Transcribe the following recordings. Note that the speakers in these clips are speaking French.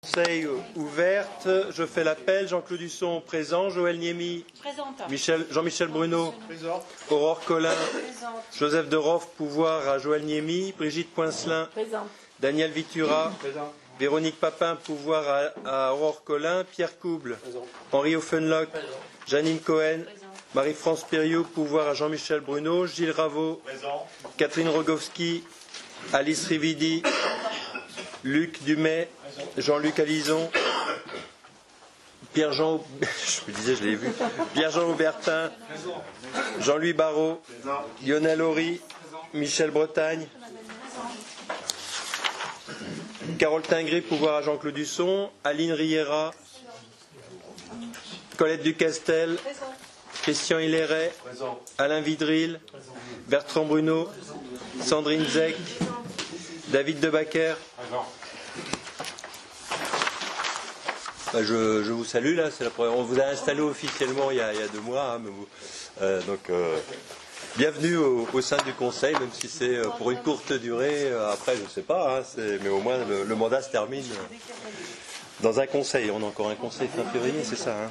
Conseil ouverte. Je fais l'appel. Jean-Claude Husson, présent. Joël Niemi. Présente. Jean-Michel Bruno. Présent. Aurore Collin. Présente. Joseph Deroff, pouvoir à Joël Niemi. Brigitte Poincelin. Présente. Daniel Vitura. Présent. Véronique Papin, pouvoir à Aurore Collin. Pierre Couble. Présent. Henri Offenloch. Janine Cohen. Présente. Marie-France Périou, pouvoir à Jean-Michel Bruno. Gilles Raveau. Présent. Catherine Rogowski. Alice Rividi. Luc Dumais. Jean-Luc Alizon. Pierre-Jean, je me disais, je l'ai vu. Pierre-Jean Aubertin. Jean-Louis Barrault. Lionel Horry. Michel Bretagne. Carole Tingré, pouvoir à Jean-Claude Husson. Aline Riera. Colette Ducastel. Christian Hilleret. Alain Vidril. Bertrand Bruno. Sandrine Zec. David Debacker. Je vous salue là, c'est la première. On vous a installé officiellement il y a 2 mois, hein, mais bienvenue au sein du Conseil, même si c'est pour une courte durée. Après, je ne sais pas, hein, mais au moins le mandat se termine dans un Conseil. On a encore un Conseil fin février, c'est ça, hein.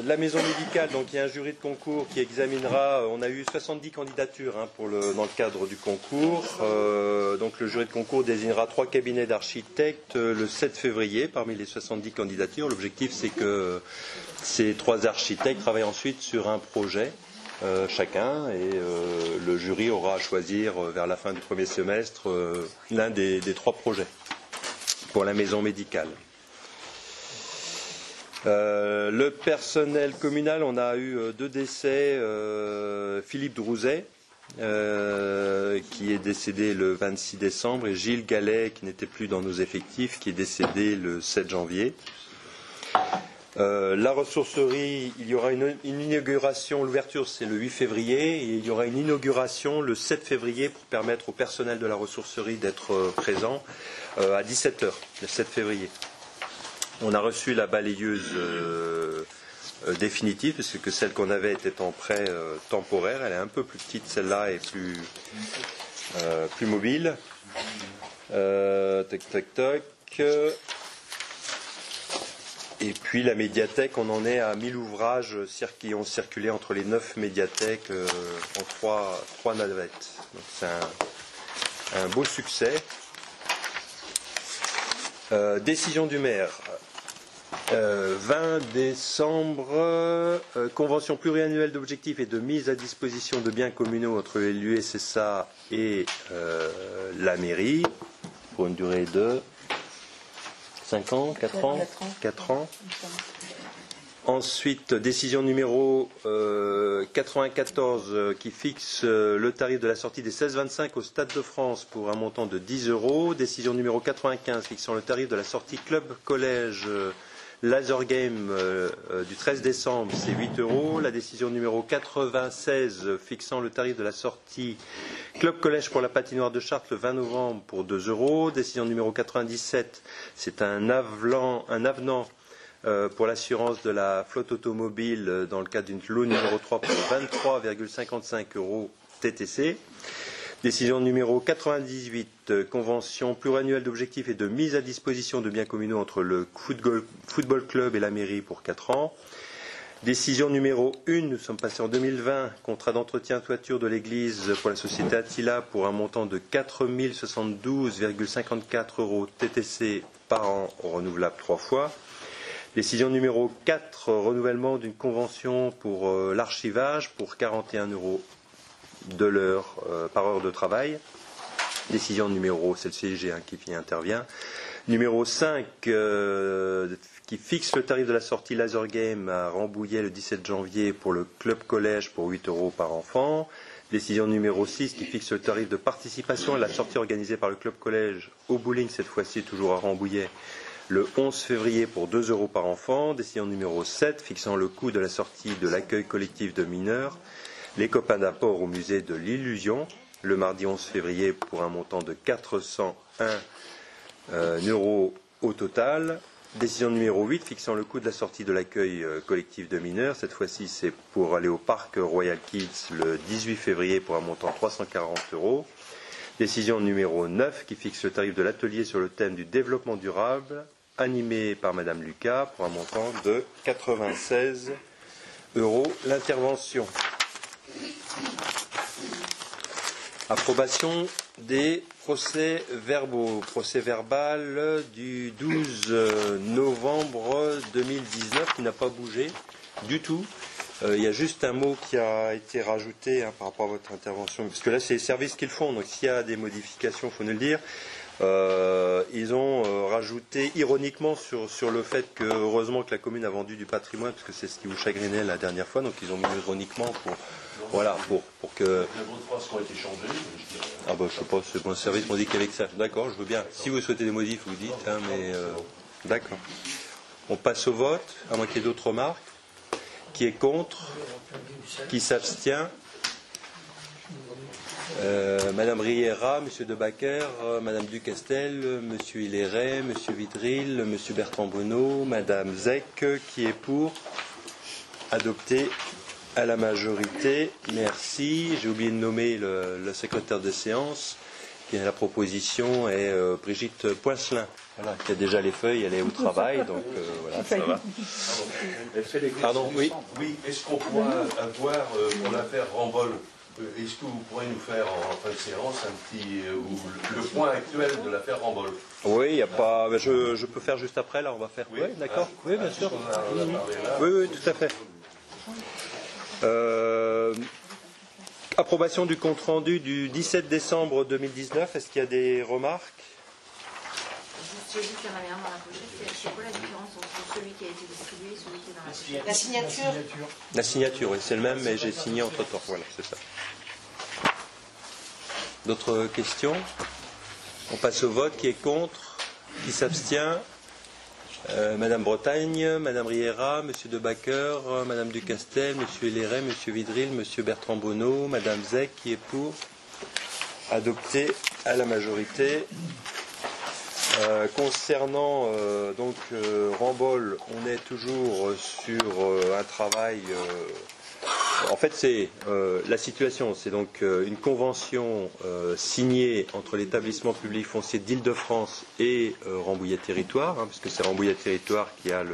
La maison médicale, donc il y a un jury de concours qui examinera, on a eu 70 candidatures hein, dans le cadre du concours, donc le jury de concours désignera 3 cabinets d'architectes le 7 février parmi les 70 candidatures. L'objectif c'est que ces 3 architectes travaillent ensuite sur un projet chacun et le jury aura à choisir vers la fin du premier semestre l'un des 3 projets pour la maison médicale. Le personnel communal, on a eu 2 décès. Philippe Drouzet, qui est décédé le 26 décembre, et Gilles Gallet, qui n'était plus dans nos effectifs, qui est décédé le 7 janvier. La ressourcerie, il y aura une inauguration, l'ouverture c'est le 8 février, et il y aura une inauguration le 7 février pour permettre au personnel de la ressourcerie d'être présent à 17h, le 7 février. On a reçu la balayeuse définitive, parce que celle qu'on avait était en prêt temporaire. Elle est un peu plus petite, celle-là, et plus mobile. Et puis la médiathèque, on en est à 1000 ouvrages qui ont circulé entre les 9 médiathèques en 3 navettes. Donc c'est un beau succès. Décision du maire. 20 décembre, convention pluriannuelle d'objectifs et de mise à disposition de biens communaux entre l'USSA et la mairie pour une durée de 5 ans, 4 ans, 4 ans. Ensuite, décision numéro 94 qui fixe le tarif de la sortie des 16-25 au Stade de France pour un montant de 10 €. Décision numéro 95 fixant le tarif de la sortie Club Collège Laser Game du 13 décembre, c'est 8 €. La décision numéro 96 fixant le tarif de la sortie Club Collège pour la patinoire de Chartres le 20 novembre pour 2 €. Décision numéro 97, c'est un avenant pour l'assurance de la flotte automobile dans le cadre d'une lot numéro 3 pour 23,55 € TTC. Décision numéro 98, convention pluriannuelle d'objectifs et de mise à disposition de biens communaux entre le football club et la mairie pour 4 ans. Décision numéro 1, nous sommes passés en 2020, contrat d'entretien toiture de l'église pour la société Attila pour un montant de 4072,54 € TTC par an, renouvelable 3 fois. Décision numéro 4, renouvellement d'une convention pour l'archivage pour 41 € de l'heure par heure de travail. Décision numéro, c'est le CIG qui intervient. Numéro 5, qui fixe le tarif de la sortie Laser Game à Rambouillet le 17 janvier pour le club collège pour 8 € par enfant. Décision numéro 6, qui fixe le tarif de participation à la sortie organisée par le club collège au bowling, cette fois-ci toujours à Rambouillet, le 11 février pour 2 € par enfant. Décision numéro 7, fixant le coût de la sortie de l'accueil collectif de mineurs, les copains d'apport au musée de l'Illusion, le mardi 11 février pour un montant de 401 € au total. Décision numéro 8 fixant le coût de la sortie de l'accueil collectif de mineurs. Cette fois-ci, c'est pour aller au parc Royal Kids le 18 février pour un montant de 340 €. Décision numéro 9 qui fixe le tarif de l'atelier sur le thème du développement durable, animé par Madame Lucas pour un montant de 96 € l'intervention. Approbation des procès-verbaux. Procès verbal du 12 novembre 2019 qui n'a pas bougé du tout. Il y a juste un mot qui a été rajouté par rapport à votre intervention, parce que là c'est les services qui le font, donc s'il y a des modifications, il faut nous le dire. Ils ont rajouté ironiquement sur le fait que heureusement que la commune a vendu du patrimoine, parce que c'est ce qui vous chagrinait la dernière fois, donc ils ont mis ironiquement pour que... qui ont été changées, je dirais. Ah bah je sais pas, c'est bon service m'ont dit qu'avec ça. D'accord, je veux bien. Si vous souhaitez des modifs, vous dites, mais d'accord. On passe au vote, à moins qu'il y ait d'autres remarques. Qui est contre? Qui s'abstient? Madame Riera, Monsieur Debacker, Madame Ducastel, Monsieur Hilleret, Monsieur Vidril, Monsieur Bertrand Bonneau, Madame Zec, qui est pour? Adopté à la majorité. Merci. J'ai oublié de nommer le secrétaire de séance. Et la proposition est Brigitte Poincelin, voilà, qui a déjà les feuilles, elle est au travail, donc voilà, ça va. Pardon, oui. Oui, est-ce qu'on pourra avoir, pour l'affaire Rambol, est-ce que vous pourrez nous faire en fin de séance un petit, le point actuel de l'affaire Rambol? Oui, il n'y a pas. Je peux faire juste après, là, on va faire. Oui, d'accord. Oui, bien sûr. Oui, tout à fait. Approbation du compte-rendu du 17 décembre 2019. Est-ce qu'il y a des remarques? J'ai vu qu'il y en avait un dans la pochette. C'est quoi la différence entre celui qui a été distribué et celui qui est dans la pochette? La signature. La signature, oui, c'est le même, mais j'ai signé entre-temps. Voilà, c'est ça. D'autres questions? On passe au vote. Qui est contre? Qui s'abstient? Madame Bretagne, Madame Riera, Monsieur Debacker, Madame Ducastel, Monsieur Hilleret, Monsieur Vidril, Monsieur Bertrand Bonneau, Madame Zec, qui est pour? Adopté à la majorité. Concernant Rambol, on est toujours sur un travail. En fait, c'est la situation. C'est donc une convention signée entre l'établissement public foncier d'Île-de-France et Rambouillet Territoire, puisque c'est Rambouillet Territoire qui a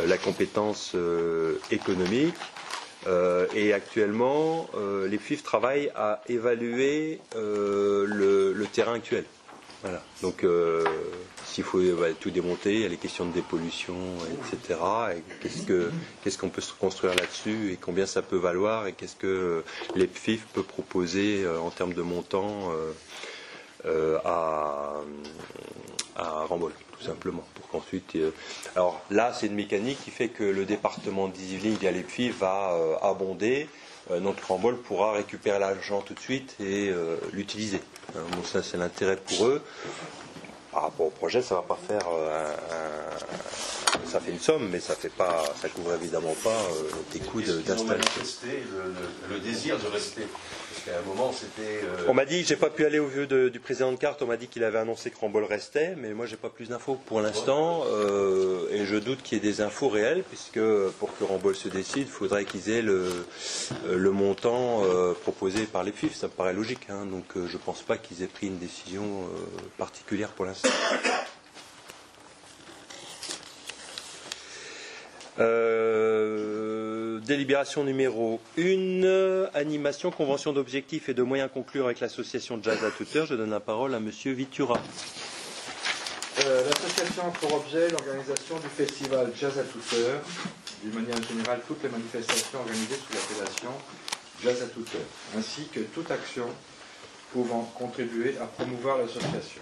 la compétence économique. Et actuellement, les FIF travaillent à évaluer le terrain actuel. Voilà. Donc, s'il faut tout démonter, il y a les questions de dépollution, etc. Et qu'est-ce qu'on peut se construire là-dessus et combien ça peut valoir et qu'est-ce que l'EPFIF peut proposer en termes de montant à Rambol, tout simplement. Pour qu'ensuite, alors là, c'est une mécanique qui fait que le département d'Yvelines via l'EPFIF va abonder. Donc Rambol pourra récupérer l'argent tout de suite et l'utiliser. Donc ça c'est l'intérêt pour eux. Par rapport au projet, ça va pas faire ça fait une somme, mais ça couvre évidemment pas des coûts d'installation. Le désir de rester. Parce qu'à un moment c'était. On m'a dit, j'ai pas pu aller au vieux du président de carte, on m'a dit qu'il avait annoncé que Rambol restait, mais moi j'ai pas plus d'infos pour l'instant, et je doute qu'il y ait des infos réelles, puisque pour que Rambol se décide, il faudrait qu'ils aient le montant proposé par les FIF, ça me paraît logique, donc je pense pas qu'ils aient pris une décision particulière pour l'instant. Délibération numéro 1, animation, convention d'objectifs et de moyens conclure avec l'association Jazz à toute heure. Je donne la parole à Monsieur Vitura. L'association a pour objet l'organisation du festival Jazz à toute heure, d'une manière générale toutes les manifestations organisées sous l'appellation Jazz à toute heure, ainsi que toute action pouvant contribuer à promouvoir l'association.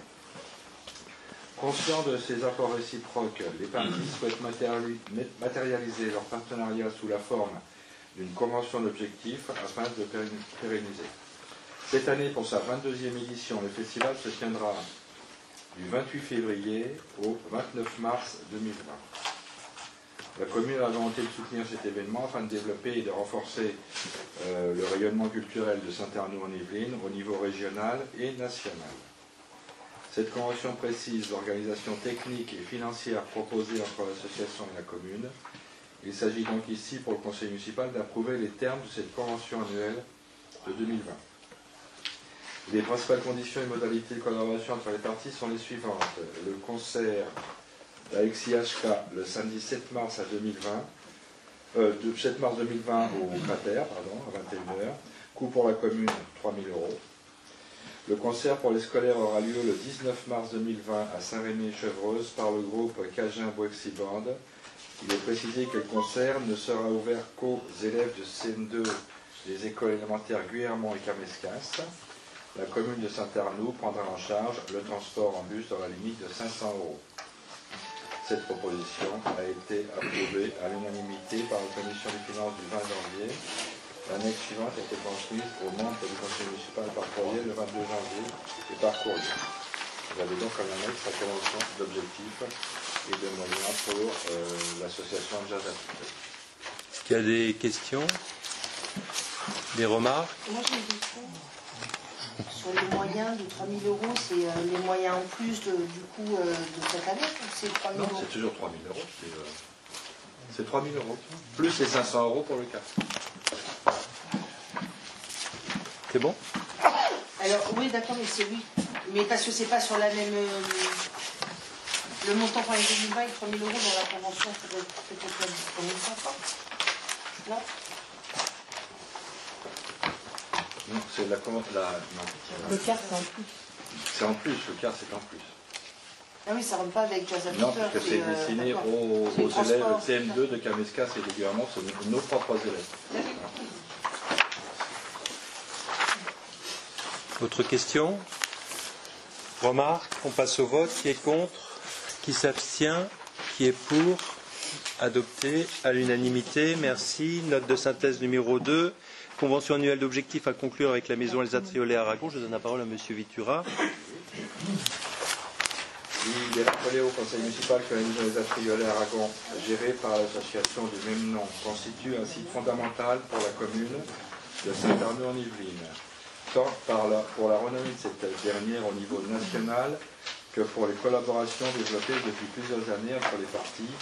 Conscients de ces apports réciproques, les parties souhaitent matérialiser leur partenariat sous la forme d'une convention d'objectifs afin de pérenniser. Cette année, pour sa 22e édition, le festival se tiendra du 28 février au 29 mars 2020. La commune a la volonté de soutenir cet événement afin de développer et de renforcer le rayonnement culturel de Saint-Arnoult-en-Yvelines au niveau régional et national. Cette convention précise l'organisation technique et financière proposée entre l'association et la commune. Il s'agit donc ici pour le conseil municipal d'approuver les termes de cette convention annuelle de 2020. Les principales conditions et modalités de collaboration entre les parties sont les suivantes. Le concert d'Alexis HK le samedi 7 mars 2020 au cratère, à 21h. Coût pour la commune, 3 000 €. Le concert pour les scolaires aura lieu le 19 mars 2020 à Saint-Rémy-Chevreuse par le groupe Cajun Boexy Band. Il est précisé que le concert ne sera ouvert qu'aux élèves de CM2 des écoles élémentaires Guillermont et Kameskas. La commune de Saint-Arnoux prendra en charge le transport en bus dans la limite de 500 €. Cette proposition a été approuvée à l'unanimité par la commission des finances du 20 janvier. L'annexe suivante a été transmise aux membres du conseil municipal par courriel le 22 janvier et par courrier. Vous avez donc en annexe la convention d'objectifs et de moyens pour l'association Jazz à Touteuf. Est-ce qu'il y a des questions? Des remarques? Moi j'ai une question sur les moyens de 3 000 €, c'est les moyens en plus de cette année ou c'est 3 000 €? Non, c'est toujours 3 000 €. C'est 3 000 €. Plus les 500 € pour le cas. C'est bon? Alors oui, d'accord, mais c'est oui. Mais parce que c'est pas sur la même... le montant pour les 2020 et 3 000 € dans la convention, peut-être même 3 500. Non? Non, c'est la commande. Non. Le quart, c'est en plus. C'est en plus, le quart, c'est en plus. Ah oui, ça ne rentre pas avec Jazz à Non, Touteuf. parce que c'est destiné aux élèves CM2 de Kameskas et de Guillermont, c'est nos propres élèves. Autre question? Remarque? On passe au vote. Qui est contre? Qui s'abstient? Qui est pour? Adopté à l'unanimité. Merci. Note de synthèse numéro 2. Convention annuelle d'objectifs à conclure avec la maison Elsa Triolet à Aragon. Je donne la parole à M. Vitura. Il est rappelé au conseil municipal que la maison Elsa Triolet à Aragon, gérée par l'association du même nom, constitue un site fondamental pour la commune de Saint-Arnoux-en-Yvelines, tant pour la renommée de cette dernière au niveau national que pour les collaborations développées depuis plusieurs années entre les parties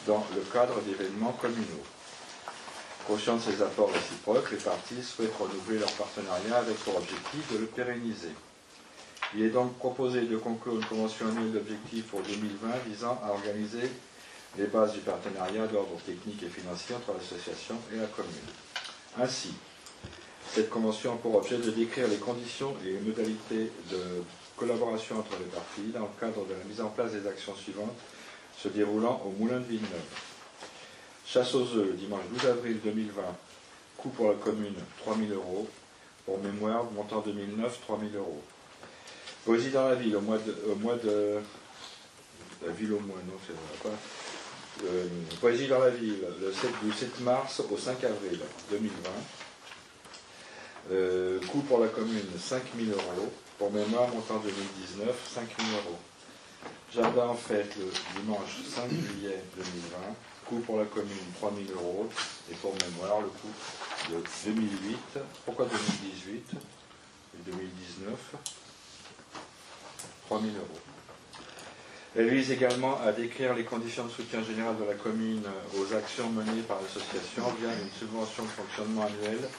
dans le cadre d'événements communaux. Conscient de ces apports réciproques, les parties souhaitent renouveler leur partenariat avec pour objectif de le pérenniser. Il est donc proposé de conclure une convention annuelle d'objectifs pour 2020 visant à organiser les bases du partenariat d'ordre technique et financier entre l'association et la commune. Ainsi, cette convention a pour objet de décrire les conditions et les modalités de collaboration entre les parties dans le cadre de la mise en place des actions suivantes se déroulant au Moulin de Villeneuve. Chasse aux œufs, le dimanche 12 avril 2020, coût pour la commune 3 000 €. Pour mémoire, montant 2009, 3 000 €. Poésie dans la ville, Poésie dans la ville, du 7 mars au 5 avril 2020. Coût pour la commune 5 000 €. Pour mémoire, montant 2019, 5 000 €. Jardin en fête le dimanche 5 juillet 2020. Coût pour la commune 3 000 €. Et pour mémoire, le coût de 2008. Pourquoi 2018 et 2019 3 000 €. Elle vise également à décrire les conditions de soutien général de la commune aux actions menées par l'association via une subvention de fonctionnement annuelle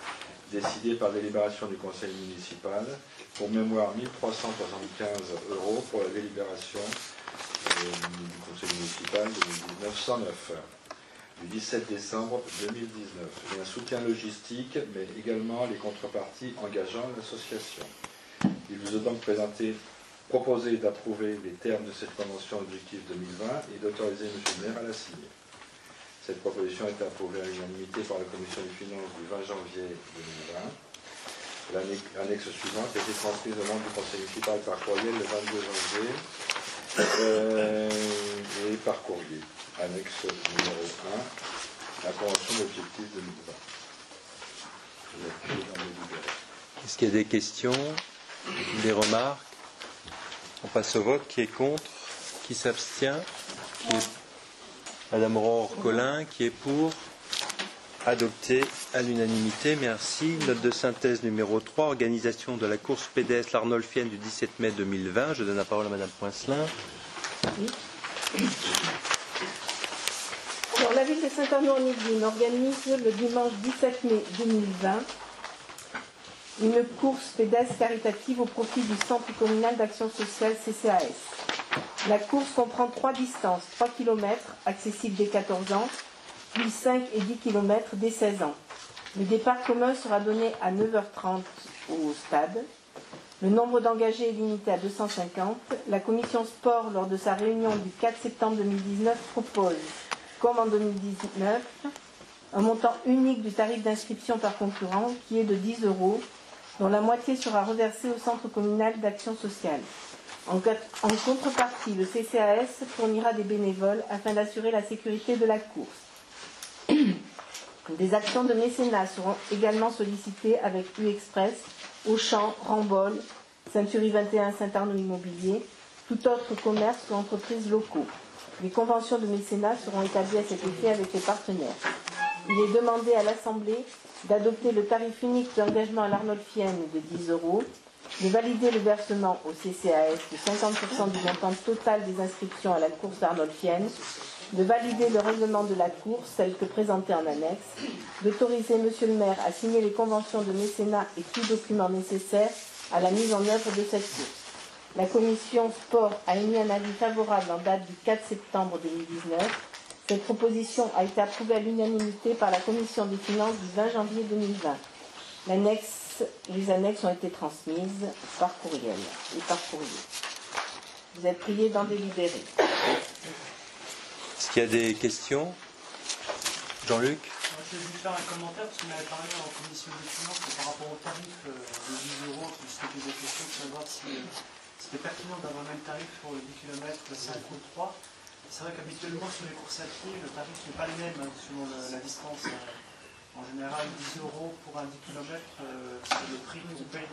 décidée par délibération du conseil municipal. Pour mémoire, 1 375 € pour la délibération du conseil municipal de 1909, du 17 décembre 2019. Et un soutien logistique, mais également les contreparties engageant l'association. Il vous est donc proposé d'approuver les termes de cette convention objectif 2020 et d'autoriser M. le maire à la signer. Cette proposition a été approuvée à l'unanimité par la commission des finances du 20 janvier 2020. L'annexe suivante a été transmise au membre du conseil municipal par courriel le 22 janvier et par courrier. Annexe numéro 1, la convention d'objectif 2020. Est-ce qu'il y a des questions? Des remarques? On passe au vote. Qui est contre? Qui s'abstient? Madame Aurore Collin, qui est pour? Adopté à l'unanimité, merci. Note de synthèse numéro 3, organisation de la course pédestre l'Arnolfienne du 17 mai 2020. Je donne la parole à Madame Poincelin. Oui. Alors, la ville de Saint-Arnaud-en-Yvelines organise le dimanche 17 mai 2020 une course pédestre caritative au profit du Centre communal d'action sociale CCAS. La course comprend 3 distances, 3 km accessibles dès 14 ans, puis 5 et 10 km dès 16 ans. Le départ commun sera donné à 9h30 au stade. Le nombre d'engagés est limité à 250. La commission sport, lors de sa réunion du 4 septembre 2019, propose, comme en 2019, un montant unique du tarif d'inscription par concurrent qui est de 10 €, dont la moitié sera reversée au Centre communal d'action sociale. En contrepartie, le CCAS fournira des bénévoles afin d'assurer la sécurité de la course. Des actions de mécénat seront également sollicitées avec U-Express, Auchan, Rambol, Century 21, Saint-Arnaud Immobilier, tout autre commerce ou entreprises locaux. Les conventions de mécénat seront établies à cet effet avec les partenaires. Il est demandé à l'Assemblée d'adopter le tarif unique d'engagement à l'Arnolfienne de 10 €, de valider le versement au CCAS de 50% du montant total des inscriptions à la course d'Arnolfienne, de valider le règlement de la course, tel que présenté en annexe, d'autoriser Monsieur le maire à signer les conventions de mécénat et tout document nécessaire à la mise en œuvre de cette course. La commission sport a émis un avis favorable en date du 4 septembre 2019. Cette proposition a été approuvée à l'unanimité par la commission des finances du 20 janvier 2020. Les annexes ont été transmises par courriel et par courrier. Vous êtes priés d'en délibérer. Est-ce qu'il y a des questions? Jean-Luc? Je vais juste faire un commentaire parce qu'on avait parlé en commission des finances par rapport au tarif de 10 €, puisque j'ai des questions de savoir si c'était pertinent d'avoir le même tarif pour le 10 km, le 5 ou le 3. C'est vrai qu'habituellement sur les courses à pied, le tarif n'est pas le même selon la distance. En général, 10 € pour un 10 km, c'est le prix qu'on paye.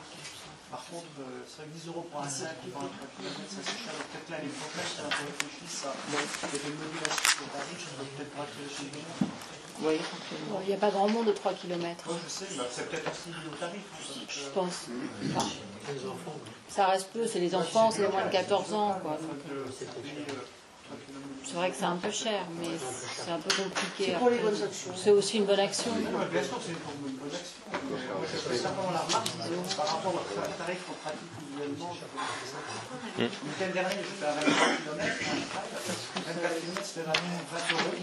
Par contre, c'est vrai que 10 € pour un 5 ou pour un 3 km, ça c'est cher. Donc peut-être là, les prochaines, si on a réfléchi, ça peut-être une modulation de tarif, ça peut peut-être pas être chez les gens. Oui. Il n'y a pas grand monde de 3 km. Oui, je sais, mais c'est peut-être aussi lié au tarif. Je pense. Enfin, ça reste peu, c'est les enfants, c'est les moins de 14 ans. Quoi. C'est vrai que c'est un peu cher, mais c'est un peu compliqué. C'est pour les bonnes actions. C'est aussi une bonne action. Bien sûr, c'est pour une bonne action. Je fais simplement la remarque par rapport au tarif qu'on pratique individuellement. Le week-end dernier, je fais à 24 km. 24 km, c'était 20 €. Et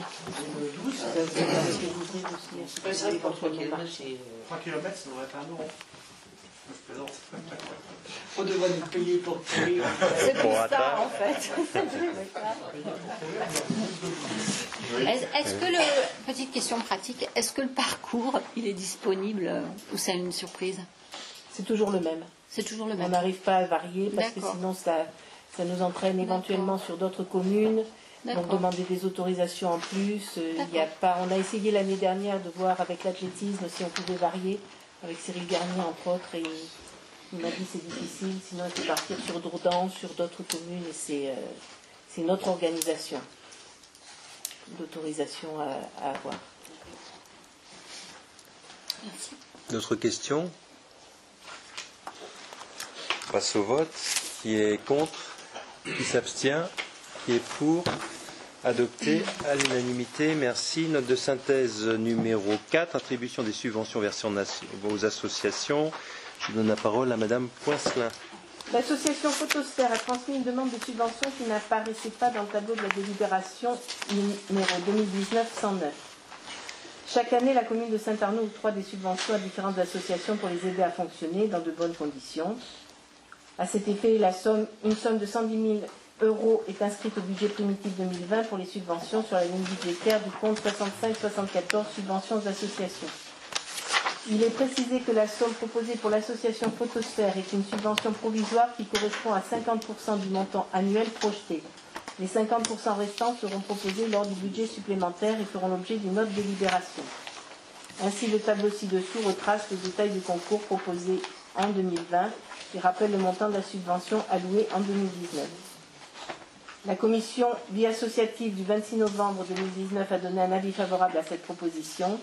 le 12, C'est vrai que pour 3 km, 3 km, ça devrait être 1 €. Je plaisante. on devrait nous payer pour courir. C'est pour ça, en fait. Est-ce que petite question pratique, est-ce que le parcours, il est disponible ou c'est une surprise? C'est toujours le même. C'est toujours le On même. n'arrive pas à varier parce que sinon ça nous entraîne éventuellement sur d'autres communes. Donc demander des autorisations en plus. On a essayé l'année dernière de voir avec l'athlétisme si on pouvait varier, avec Cyril Garnier entre autres, et il m'a dit c'est difficile, sinon il faut partir sur Dourdan, sur d'autres communes, et c'est notre organisation d'autorisation à avoir. Merci. D'autres questions? On passe au vote. Qui est contre? Qui s'abstient? Qui est pour? Adopté à l'unanimité. Merci. Note de synthèse numéro 4, attribution des subventions versées aux associations. Je donne la parole à Madame Poincelin. L'association Photosphère a transmis une demande de subvention qui n'apparaissait pas dans le tableau de la délibération numéro 2019-109. Chaque année, la commune de Saint-Arnaud octroie des subventions à différentes associations pour les aider à fonctionner dans de bonnes conditions. À cet effet, une somme de 110 000 € est inscrite au budget primitif 2020 pour les subventions sur la ligne budgétaire du compte 65-74 subventions aux associations. Il est précisé que la somme proposée pour l'association Photosphère est une subvention provisoire qui correspond à 50% du montant annuel projeté. Les 50% restants seront proposés lors du budget supplémentaire et feront l'objet d'une autre délibération. Ainsi, le tableau ci-dessous retrace le détail du concours proposé en 2020 et rappelle le montant de la subvention allouée en 2019. La commission vie associative du 26 novembre 2019 a donné un avis favorable à cette proposition.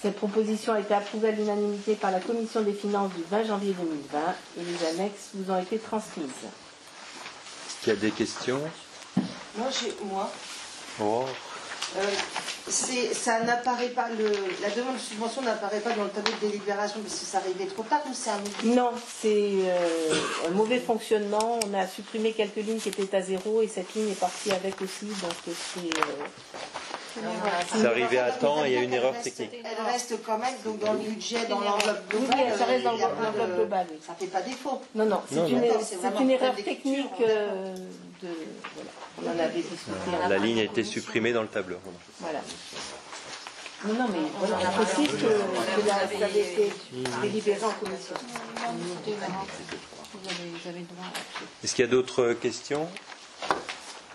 Cette proposition a été approuvée à l'unanimité par la Commission des finances du 20 janvier 2020 et les annexes vous ont été transmises. Est-ce qu'il y a des questions? Moi. Oh. Ça n'apparaît pas, la demande de subvention n'apparaît pas dans le tableau de délibération parce que ça arrivait trop tard ou c'est un mauvais? Non, c'est un mauvais fonctionnement. On a supprimé quelques lignes qui étaient à zéro et cette ligne est partie avec aussi. Donc c'est arrivé à temps et il y a une erreur technique. Elle reste quand même donc dans le budget, dans l'enveloppe globale. Oui, ça reste dans l'enveloppe globale. Ça ne fait pas défaut. Non, c'est une erreur technique. On en avait discuté. La ligne a été supprimée dans le tableau. Voilà. Non, mais voilà, je précise que ça avait été délibéré en commission. Est-ce qu'il y a d'autres questions?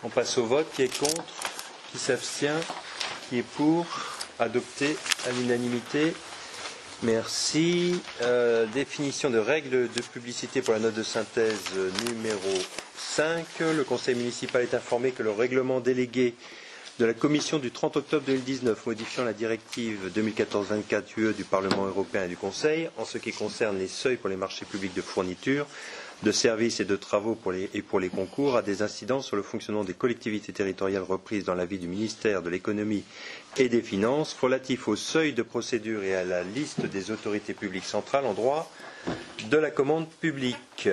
On passe au vote. Qui est contre? Qui s'abstient? Qui est pour? Adopté à l'unanimité. Merci. Définition de règles de publicité pour la note de synthèse numéro 5. Le Conseil municipal est informé que le règlement délégué de la Commission du 30 octobre 2019 modifiant la directive 2014-24 UE du Parlement européen et du Conseil en ce qui concerne les seuils pour les marchés publics de fourniture, de services et de travaux pour les concours a des incidences sur le fonctionnement des collectivités territoriales reprises dans l'avis du ministère de l'économie et des finances relatif au seuil de procédure et à la liste des autorités publiques centrales en droit de la commande publique.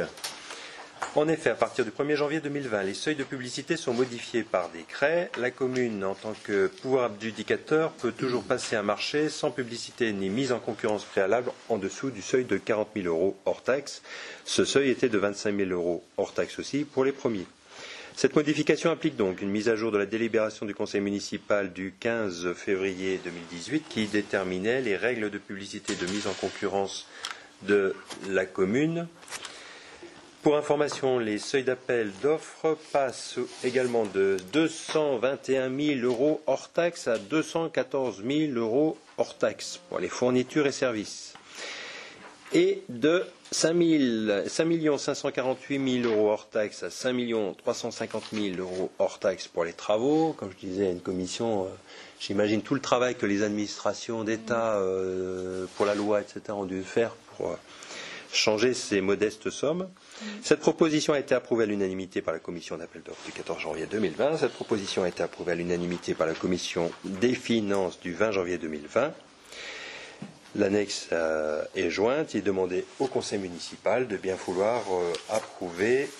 En effet, à partir du 1er janvier 2020, les seuils de publicité sont modifiés par décret. La commune, en tant que pouvoir adjudicateur, peut toujours passer un marché sans publicité ni mise en concurrence préalable en dessous du seuil de 40 000 € hors taxe. Ce seuil était de 25 000 € hors taxe aussi pour les premiers. Cette modification implique donc une mise à jour de la délibération du conseil municipal du 15 février 2018 qui déterminait les règles de publicité de mise en concurrence de la commune. Pour information, les seuils d'appel d'offres passent également de 221 000 € hors taxe à 214 000 € hors taxe pour les fournitures et services. Et de 5 548 000 € hors taxe à 5 350 000 € hors taxe pour les travaux. Comme je disais à une commission, j'imagine tout le travail que les administrations d'État pour la loi, etc. ont dû faire pour changer ces modestes sommes. Cette proposition a été approuvée à l'unanimité par la commission d'appel d'offres du 14 janvier 2020. Cette proposition a été approuvée à l'unanimité par la commission des finances du 20 janvier 2020. L'annexe est jointe. Il est demandé au conseil municipal de bien vouloir approuver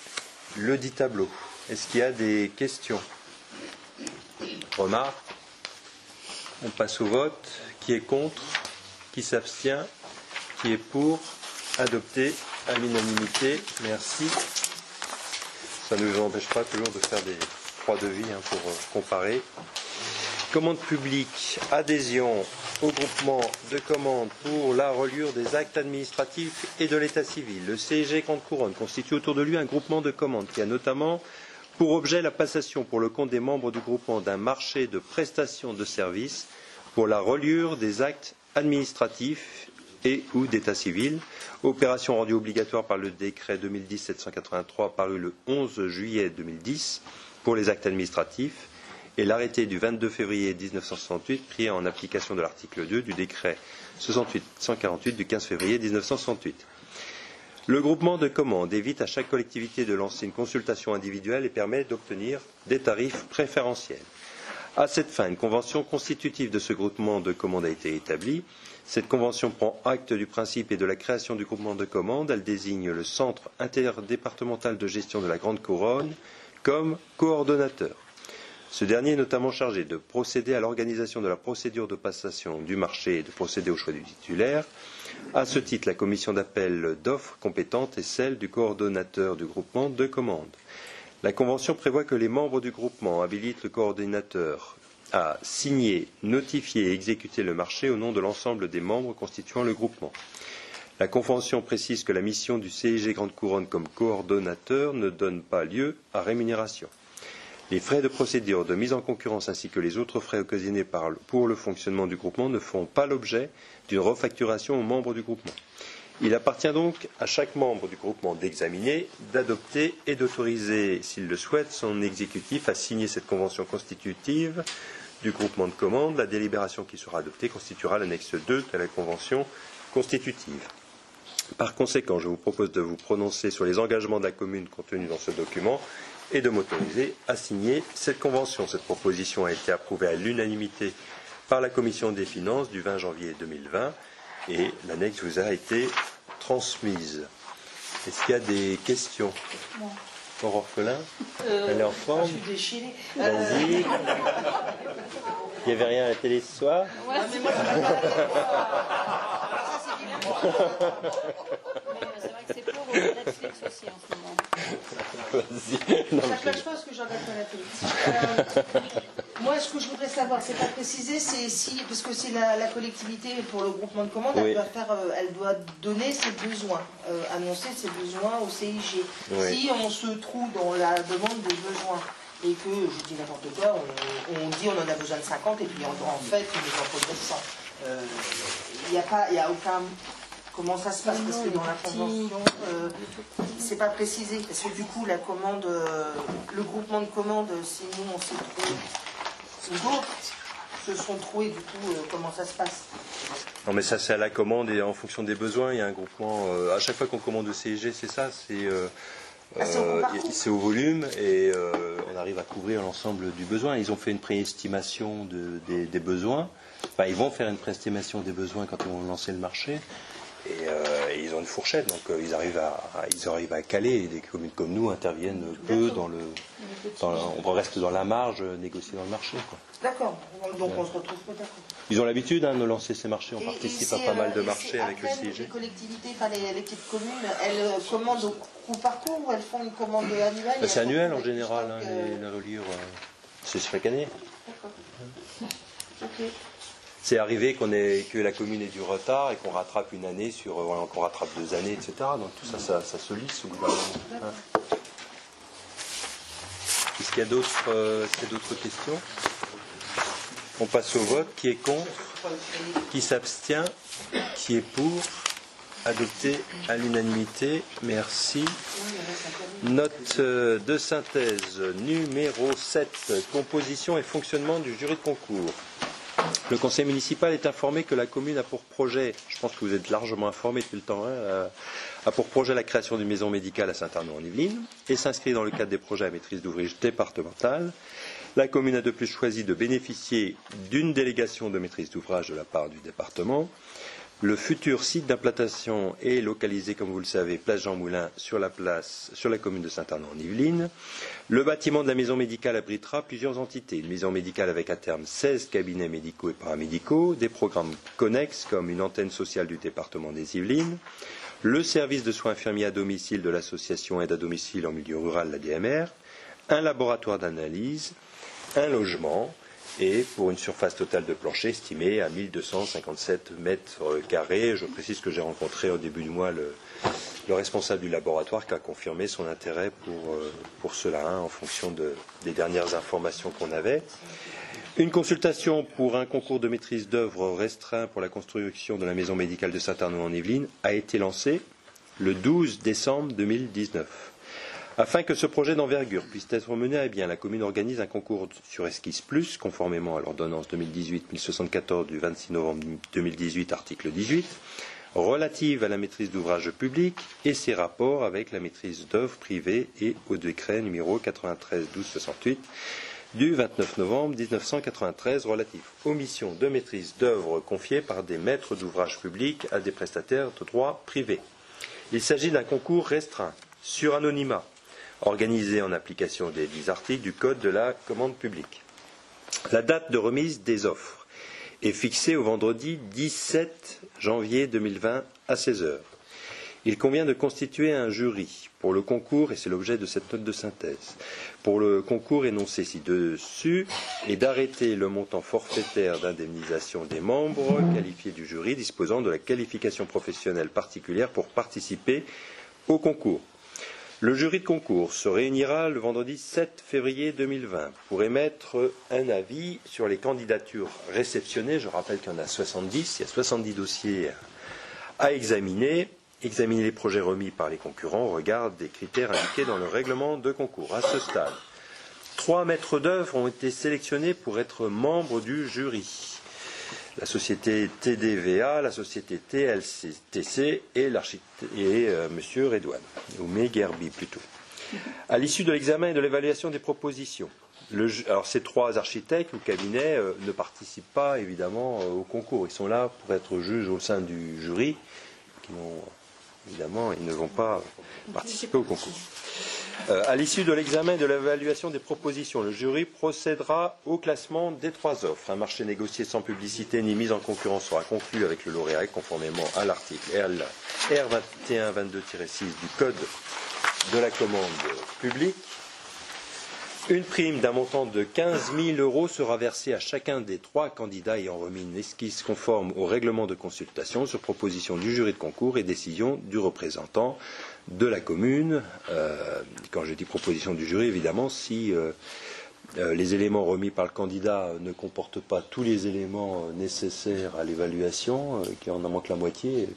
le dit tableau. Est-ce qu'il y a des questions? Remarques? On passe au vote. Qui est contre? Qui s'abstient? Qui est pour? Adopté à l'unanimité. Merci. Ça ne nous empêche pas toujours de faire des croix de vie pour comparer. Commande publique, adhésion au groupement de commandes pour la reliure des actes administratifs et de l'état civil. Le CEG Grande Couronne constitue autour de lui un groupement de commandes qui a notamment pour objet la passation pour le compte des membres du groupement d'un marché de prestation de services pour la reliure des actes administratifs et ou d'état civil, opération rendue obligatoire par le décret 2010-783 paru le 11 juillet 2010 pour les actes administratifs et l'arrêté du 22 février 1968 pris en application de l'article 2 du décret 68-148 du 15 février 1968. Le groupement de commandes évite à chaque collectivité de lancer une consultation individuelle et permet d'obtenir des tarifs préférentiels. À cette fin, une convention constitutive de ce groupement de commandes a été établie. Cette convention prend acte du principe et de la création du groupement de commandes. Elle désigne le Centre interdépartemental de gestion de la Grande Couronne comme coordonnateur. Ce dernier est notamment chargé de procéder à l'organisation de la procédure de passation du marché et de procéder au choix du titulaire. À ce titre, la commission d'appel d'offres compétente est celle du coordonnateur du groupement de commandes. La Convention prévoit que les membres du groupement habilitent le coordinateur à signer, notifier et exécuter le marché au nom de l'ensemble des membres constituant le groupement. La Convention précise que la mission du CEG Grande Couronne comme coordonnateur ne donne pas lieu à rémunération. Les frais de procédure de mise en concurrence ainsi que les autres frais occasionnés pour le fonctionnement du groupement ne font pas l'objet d'une refacturation aux membres du groupement. Il appartient donc à chaque membre du groupement d'examiner, d'adopter et d'autoriser, s'il le souhaite, son exécutif à signer cette convention constitutive du groupement de commandes. La délibération qui sera adoptée constituera l'annexe 2 de la convention constitutive. Par conséquent, je vous propose de vous prononcer sur les engagements de la commune contenus dans ce document et de m'autoriser à signer cette convention. Cette proposition a été approuvée à l'unanimité par la commission des finances du 20 janvier 2020 et l'annexe vous a été transmise. Est-ce qu'il y a des questions? Pour Orphelin, elle est en forme. Je suis déchirée. Vas-y. Il n'y avait rien à la télé ce soir? Ouais, mais moi, C'est vrai que c'est pour Netflix aussi en ce moment. Vas-y. Non, ça ne cache pas ce que je regarde à la télé. Moi, ce que je voudrais savoir, c'est pas préciser, c'est si, parce que c'est la collectivité pour le groupement de commandes, Oui. elle doit donner ses besoins, annoncer ses besoins au CIG. Oui. Si on se trouve dans la demande des besoins et que, je dis n'importe quoi, on dit on en a besoin de 50 et puis en fait, il nous en faudrait 100. Il n'y a aucun... Comment ça se passe? Parce que dans la convention, c'est pas précisé. Parce que du coup, la commande, le groupement de commandes, si nous on s'est trouvé, ou d'autres se sont trouvés, du coup, comment ça se passe? Non, mais ça, c'est à la commande et en fonction des besoins. Il y a un groupement. À chaque fois qu'on commande au CIG, c'est ça. C'est au volume et on arrive à couvrir l'ensemble du besoin. Ils ont fait une préestimation des besoins. Enfin, ils vont faire une préestimation des besoins quand ils vont lancer le marché. Et ils ont une fourchette, donc ils arrivent à caler. Et des communes comme nous interviennent peu on reste dans la marge, négocier dans le marché, quoi. D'accord, donc on se retrouve peut-être. Ils ont l'habitude de lancer ces marchés, on participe à pas mal de marchés avec le après, CIG. Les collectivités, enfin les petites communes, elles commandent au coup par coup ou elles font une commande annuelle? C'est annuel en général, les reliures, c'est chaque année. D'accord. Ok. C'est arrivé que la commune ait du retard et qu'on rattrape une année qu'on rattrape 2 années, etc. Donc tout ça, ça se lisse au bout d'un moment. Hein. Est-ce qu'il y a d'autres questions? On passe au vote. Qui est contre? Qui s'abstient? Qui est pour? Adopté à l'unanimité. Merci. Note de synthèse numéro 7. Composition et fonctionnement du jury de concours. Le conseil municipal est informé que la commune a pour projet, je pense que vous êtes largement informé depuis le temps, a pour projet la création d'une maison médicale à Saint-Arnaud-en-Yvelines et s'inscrit dans le cadre des projets à maîtrise d'ouvrage départementale. La commune a de plus choisi de bénéficier d'une délégation de maîtrise d'ouvrage de la part du département. Le futur site d'implantation est localisé, comme vous le savez, place Jean Moulin, sur la commune de Saint-Arnaud-en-Yvelines. Le bâtiment de la maison médicale abritera plusieurs entités. Une maison médicale avec à terme 16 cabinets médicaux et paramédicaux, des programmes connexes comme une antenne sociale du département des Yvelines, le service de soins infirmiers à domicile de l'association Aide à domicile en milieu rural, la DMR, un laboratoire d'analyse, un logement, et pour une surface totale de plancher estimée à 1257 mètres carrés. Je précise que j'ai rencontré au début du mois le responsable du laboratoire qui a confirmé son intérêt pour cela, en fonction des dernières informations qu'on avait. Une consultation pour un concours de maîtrise d'œuvre restreint pour la construction de la maison médicale de Saint-Arnaud-en-Yvelines a été lancée le 12 décembre 2019. Afin que ce projet d'envergure puisse être mené à bien, la commune organise un concours sur Esquisse Plus, conformément à l'ordonnance 2018-1074 du 26 novembre 2018, article 18, relative à la maîtrise d'ouvrage public et ses rapports avec la maîtrise d'œuvre privée et au décret numéro 93-1268 du 29 novembre 1993 relatif aux missions de maîtrise d'œuvre confiées par des maîtres d'ouvrage public à des prestataires de droit privé. Il s'agit d'un concours restreint, sur anonymat, organisé en application des 10 articles du Code de la commande publique. La date de remise des offres est fixée au vendredi 17 janvier 2020 à 16 h. Il convient de constituer un jury pour le concours, et c'est l'objet de cette note de synthèse, pour le concours énoncé ci-dessus, et d'arrêter le montant forfaitaire d'indemnisation des membres qualifiés du jury disposant de la qualification professionnelle particulière pour participer au concours. Le jury de concours se réunira le vendredi 7 février 2020 pour émettre un avis sur les candidatures réceptionnées. Je rappelle qu'il y en a 70, il y a 70 dossiers à examiner les projets remis par les concurrents au regard des critères indiqués dans le règlement de concours. À ce stade, 3 maîtres d'œuvre ont été sélectionnés pour être membres du jury. La société TDVA, la société TLCTC et M. Redouane, ou Meguerbi plutôt. À l'issue de l'examen et de l'évaluation des propositions, alors ces 3 architectes ou cabinets ne participent pas évidemment au concours. Ils sont là pour être juges au sein du jury. Évidemment, ils ne vont pas participer au concours. À l'issue de l'examen et de l'évaluation des propositions, le jury procédera au classement des 3 offres. Un marché négocié sans publicité ni mise en concurrence sera conclu avec le lauréat conformément à l'article R2122-6 du Code de la commande publique. Une prime d'un montant de 15 000 € sera versée à chacun des 3 candidats ayant remis une esquisse conforme au règlement de consultation sur proposition du jury de concours et décision du représentant de la commune. Quand je dis proposition du jury, évidemment, si les éléments remis par le candidat ne comportent pas tous les éléments nécessaires à l'évaluation, qu'il en manque la moitié,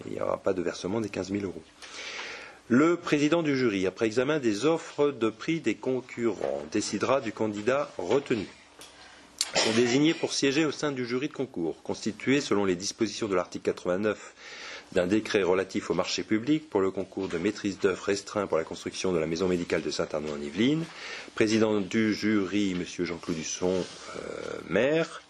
il n'y aura pas de versement des 15 000 €. Le président du jury, après examen des offres de prix des concurrents, décidera du candidat retenu. Sont désignés pour siéger au sein du jury de concours, constitué selon les dispositions de l'article 89 d'un décret relatif au marché public pour le concours de maîtrise d'œuvre restreint pour la construction de la maison médicale de Saint-Arnaud-en-Yvelines. Président du jury, M. Jean-Claude Dusson, maire.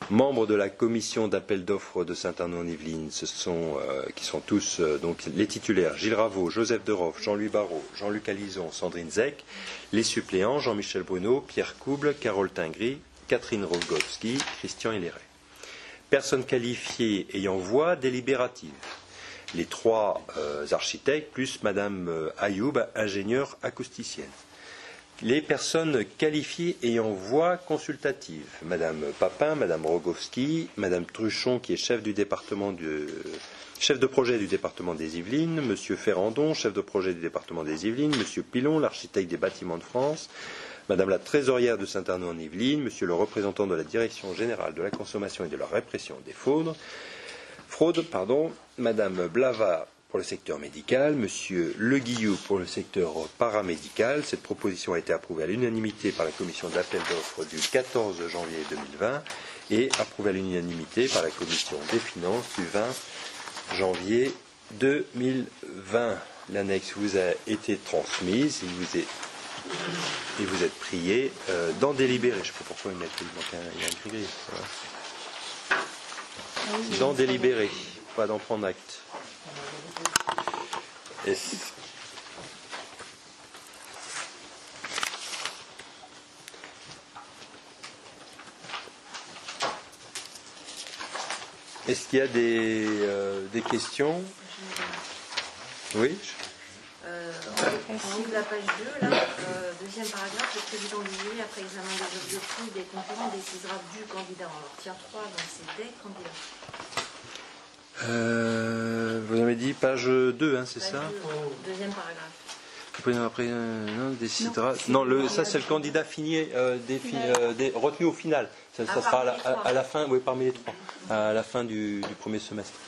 Membres de la commission d'appel d'offres de Saint-Arnaud-en-Yvelines, qui sont tous donc les titulaires Gilles Raveau, Joseph Deroff, Jean-Louis Barrault, Jean-Luc Alison, Sandrine Zec. Les suppléants Jean-Michel Bruno, Pierre Couble, Carole Tingry, Catherine Rogowski, Christian Hilléret. Personnes qualifiées ayant voix délibérative. Les 3 architectes plus Madame Ayoub, ingénieure acousticienne. Les personnes qualifiées ayant voix consultative, Madame Papin, Madame Rogowski, Madame Truchon qui est chef de projet du département des Yvelines, Monsieur Ferrandon, chef de projet du département des Yvelines, Monsieur Pilon, l'architecte des bâtiments de France, Madame la trésorière de Saint-Arnaud-en-Yvelines, Monsieur le représentant de la Direction générale de la consommation et de la répression des fraudes, Madame Blava pour le secteur médical, Monsieur Le Guillou pour le secteur paramédical. Cette proposition a été approuvée à l'unanimité par la commission d'appel d'offres du 14 janvier 2020 et approuvée à l'unanimité par la commission des finances du 20 janvier 2020. L'annexe vous a été transmise et vous êtes prié d'en délibérer. Je ne sais pas pourquoi il y a un gris. Voilà. D'en délibérer, pas d'en prendre acte. Est-ce qu'il y a des questions? Oui. En haut de la page 2, là, deuxième paragraphe, le président du jury, après examen des objectifs des concurrents, décidera du candidat. On en retient 3, donc c'est des candidats. Vous avez dit page 2, hein, c'est Page ça 2, deuxième paragraphe. Après, décidera. Non, ça c'est le candidat retenu au final. Ça sera à la fin, oui, parmi les 3, à la fin du premier semestre.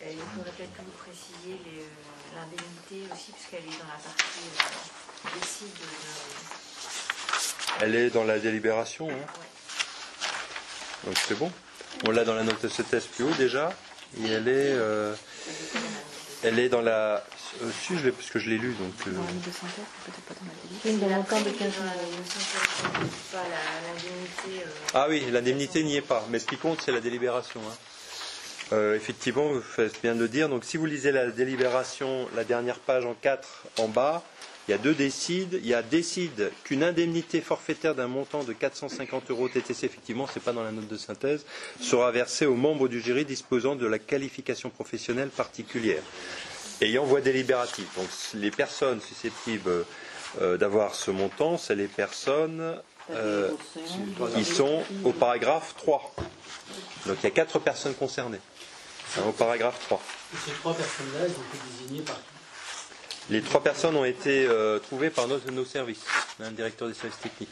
Et il faudrait peut-être que vous précisiez l'indemnité aussi, puisqu'elle est dans la partie décide Elle est dans la délibération, hein. Ouais. Donc c'est bon. On l'a dans la note de ce test plus haut déjà, et elle est dans la. Parce que je l'ai lu, donc. Dans la note de synthèse, peut-être pas dans la délibération. Oui, dans le montant de 15 pas l'indemnité. Ah oui, l'indemnité n'y est pas, mais ce qui compte c'est la délibération. Hein. Effectivement, vous faites bien de le dire. Donc si vous lisez la délibération, la dernière page en 4 en bas, il y a 2 décides. Il y a décide qu'une indemnité forfaitaire d'un montant de 450 € TTC, effectivement, c'est pas dans la note de synthèse, sera versée aux membres du jury disposant de la qualification professionnelle particulière, ayant voix délibérative. Donc les personnes susceptibles d'avoir ce montant, c'est les personnes qui sont au paragraphe 3. Donc il y a 4 personnes concernées, hein, au paragraphe 3. Et ces 3 personnes-là, elles ont été désignées par qui? Les 3 personnes ont été trouvées par nos services, un directeur des services techniques.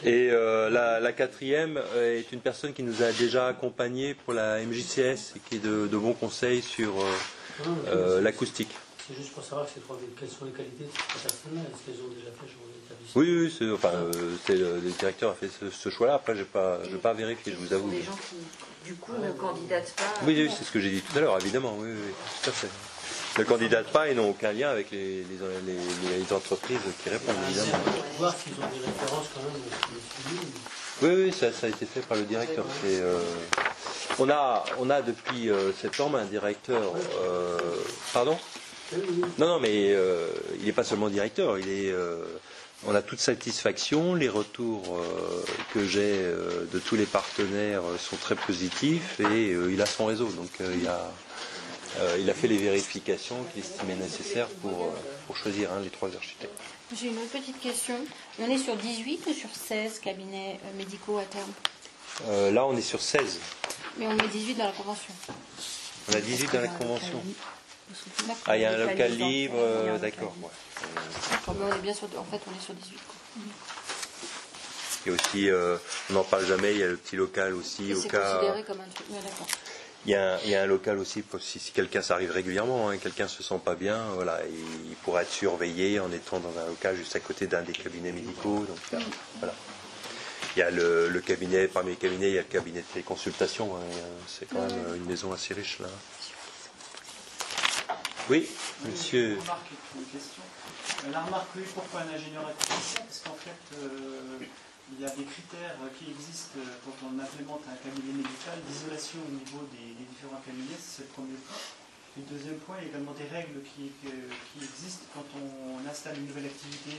Et la 4e est une personne qui nous a déjà accompagnés pour la MJCS et qui est de bons conseils sur l'acoustique. C'est juste pour savoir quelles sont les qualités de ces personnes-là. Est-ce qu'elles ont déjà fait sur l'établissement? Oui, le directeur a fait ce choix-là. Après, je n'ai pas vérifié, je vous avoue. Des gens qui, du coup, ne candidatent pas. Oui, c'est ce que j'ai dit tout à l'heure, évidemment. Oui, tout à fait. Ne candidatent pas et n'ont aucun lien avec les entreprises qui répondent, évidemment. Voir s'ils ont des références quand même. Oui, ça a été fait par le directeur. On a depuis septembre un directeur. Pardon? Non, mais il n'est pas seulement directeur. On a toute satisfaction. Les retours que j'ai de tous les partenaires sont très positifs et il a son réseau. Donc il a fait les vérifications qu'il estimait nécessaires pour choisir les 3 architectes. J'ai une autre petite question. On est sur 18 ou sur 16 cabinets médicaux à terme? Là, on est sur 16. Mais on met 18 dans la convention. On a 18 dans la convention. Ah, il y a un local libre, d'accord. Ouais. D'accord, mais on est bien sur, en fait, on est sur 18. Quoi. Et aussi, on n'en parle jamais, il y a le petit local aussi. Et c'est considéré comme un truc. Ouais, d'accord. Il y a un local aussi, si quelqu'un s'arrive régulièrement, quelqu'un ne se sent pas bien, voilà, il pourra être surveillé en étant dans un local juste à côté d'un des cabinets médicaux. Donc, voilà. Il y a le cabinet, parmi les cabinets, il y a le cabinet de téléconsultation. C'est quand même une maison assez riche là. Oui, monsieur. Une question. La remarque, oui, pourquoi un ingénieur académicien? Parce qu'en fait, il y a des critères qui existent quand on implémente un cabinet médical d'isolation au niveau des différents cabinets, c'est le premier point. Et le deuxième point, il y a également des règles qui existent quand on installe une nouvelle activité,